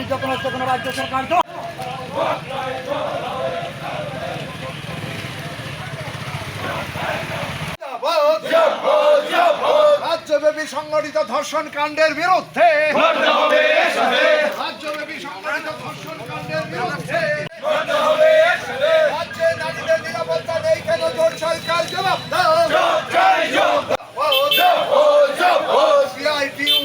নির্যাতন হচ্ছে কোনো রাজ্য সরকার রাজ্যব্যাপী সংগঠিত ধর্ষণ কাণ্ডের বিরুদ্ধে রাজ্যব্যাপী সংগঠিত ধর্ষণ কাণ্ডের বিরুদ্ধে রাজ্যে নারীদের নিরাপত্তা নেই কেন জোট সরকার জবাব দাও সিআইটিউ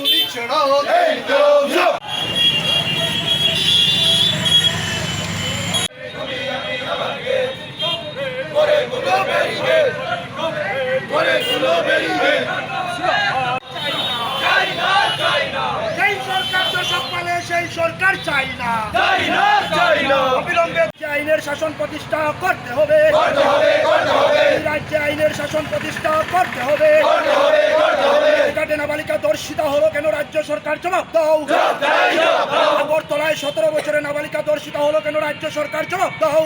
সেই সরকার চাই না অবিলম্বে আইনের শাসন প্রতিষ্ঠা করতে হবে রাজ্যে আইনের শাসন প্রতিষ্ঠা করতে হবে নাবালিকা ধর্ষিতা হলো কেন রাজ্য সরকার জবাব দাও আগরতলায় 17 বছরের নাবালিকা ধর্ষিতা হলো কেন রাজ্য সরকার জবাব দাও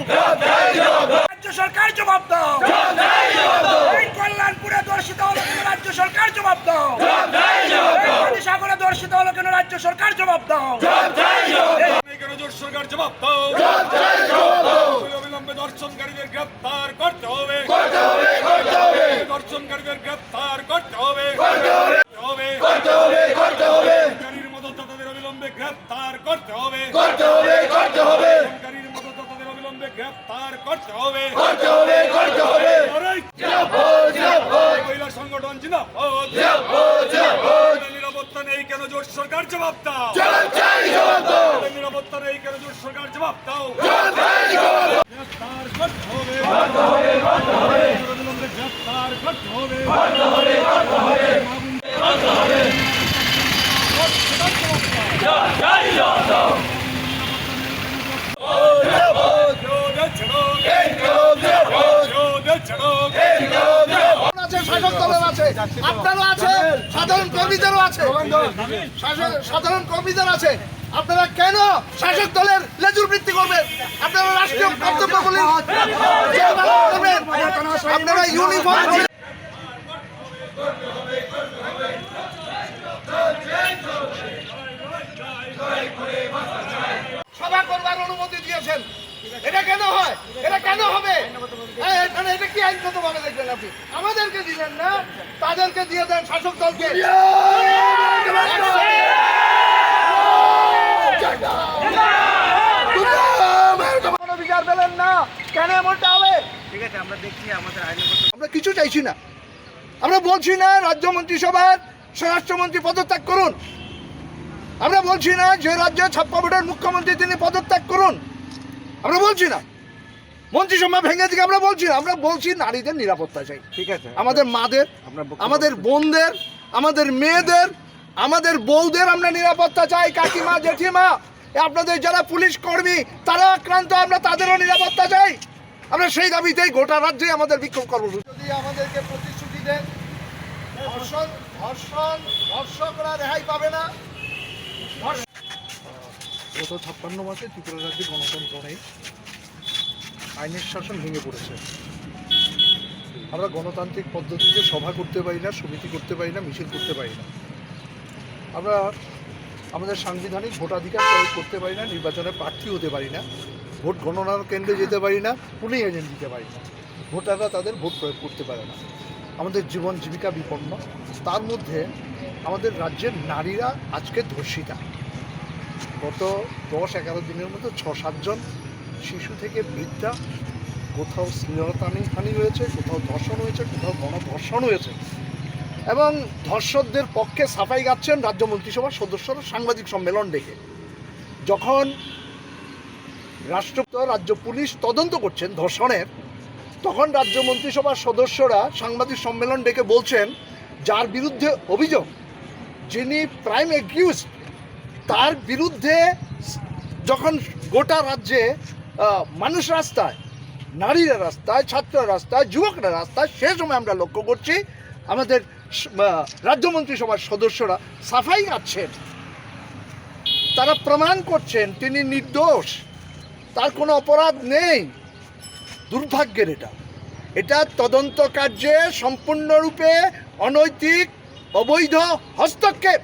রাজ্য সরকার জবাব দাও কল্যাণপুরে ধর্ষিত হলো কেন রাজ্য সরকার জবাব দাও সাগরে ধর্ষিত হলো কেন রাজ্য সরকার জবাব দাও সরকার জবাব দাও অবিলম্বে ধর্ষণকারীদের গ্রেপ্তার করতে হবে ধর্ষণকারীদের গ্রেপ্তার করতে হবে মদতদাতাদের অবিলম্বে গ্রেপ্তার করতে হবে মদতদাতাদের অবিলম্বে গ্রেপ্তার করতে হবে মহিলা সংগঠন নিরাপত্তা নেই কেন জোট সরকার জবাব দাও নিরাপত্তা নেই কেন জোট সরকার জবাব দাও গ্রেপ্তার করতে হবে গ্রেপ্তার করতে হবে আপনারও আছে সাধারণ কর্মীদেরও আছে সাধারণ কর্মীদের আছে আপনারা কেন শাসক দলের লেজুর বৃত্তি করবেন আপনারা রাষ্ট্রীয় কর্তব্যগুলি আপনারা ইউনিফর্ম সভা করবার অনুমতি দিয়েছেন এটা কেন হয় এটা কেন হবে এটা কি আইনগত ভাবে দেখবেন আপনি আমাদেরকে দিলেন না তাদেরকে দিয়ে দেন শাসক দলকে কোনো বিচার পেলেন না কেন এমনটা হবে ঠিক আছে আমরা দেখছি আমাদের আমরা কিছু চাইছি না আমরা বলছি না রাজ্য মন্ত্রিসভার স্বরাষ্ট্রমন্ত্রী পদত্যাগ করুন আমরা বলছি না যে রাজ্যে 56 ভোটের মুখ্যমন্ত্রী তিনি পদত্যাগ করুন আমরা বলছি না মন্ত্রিসভা ভেঙে দিকে আমরা বলছি না আমরা বলছি নারীদের নিরাপত্তা চাই ঠিক আছে আমাদের মাদের আমাদের বোনদের আমাদের মেয়েদের আমাদের বউদের আমরা নিরাপত্তা চাই কাকিমা জেঠিমা আপনাদের যারা পুলিশ কর্মী তারা আক্রান্ত আমরা তাদেরও নিরাপত্তা চাই আমরা সেই দাবিতেই গোটা রাজ্যে আমাদের বিক্ষোভ কর্মসূচি যদি আমাদেরকে প্রতিশ্রুতি দেন ধর্ষকরা রেহাই পাবে না গত 56 মাসে ত্রিপুরা রাজ্যে গণতন্ত্র নেই আইনের শাসন ভেঙে পড়েছে আমরা গণতান্ত্রিক পদ্ধতিতে সভা করতে পারি না সমিতি করতে পারি না মিছিল করতে পারি না আমরা আমাদের সাংবিধানিক ভোটাধিকার প্রয়োগ করতে পারি না নির্বাচনে প্রার্থী হতে পারি না ভোট গণনার কেন্দ্রে যেতে পারি না পুলিং এজেন্ট দিতে পারি না ভোটাররা তাদের ভোট প্রয়োগ করতে পারে না আমাদের জীবন জীবিকা বিপন্ন তার মধ্যে আমাদের রাজ্যের নারীরা আজকে ধর্ষিতা গত 10-11 দিনের মধ্যে 6-7 জন শিশু থেকে বৃদ্ধা কোথাও শ্লীলতাহানি হয়েছে কোথাও ধর্ষণ হয়েছে কোথাও গণধর্ষণ হয়েছে এবং ধর্ষকদের পক্ষে সাফাই গাচ্ছেন রাজ্য মন্ত্রিসভার সদস্যরা সাংবাদিক সম্মেলন ডেকে যখন রাজ্য পুলিশ তদন্ত করছেন ধর্ষণের তখন রাজ্য মন্ত্রিসভার সদস্যরা সাংবাদিক সম্মেলন ডেকে বলছেন যার বিরুদ্ধে অভিযোগ যিনি প্রাইম অ্যাকিউজড তার বিরুদ্ধে যখন গোটা রাজ্যে মানুষ রাস্তায় নারীরা রাস্তায় ছাত্ররা রাস্তায় যুবকরা রাস্তায় সে সময় আমরা লক্ষ্য করছি আমাদের রাজ্য মন্ত্রিসভার সদস্যরা সাফাই গাচ্ছেন তারা প্রমাণ করছেন তিনি নির্দোষ তার কোনো অপরাধ নেই দুর্ভাগ্যের এটা তদন্ত কার্যে সম্পূর্ণরূপে অনৈতিক অবৈধ হস্তক্ষেপ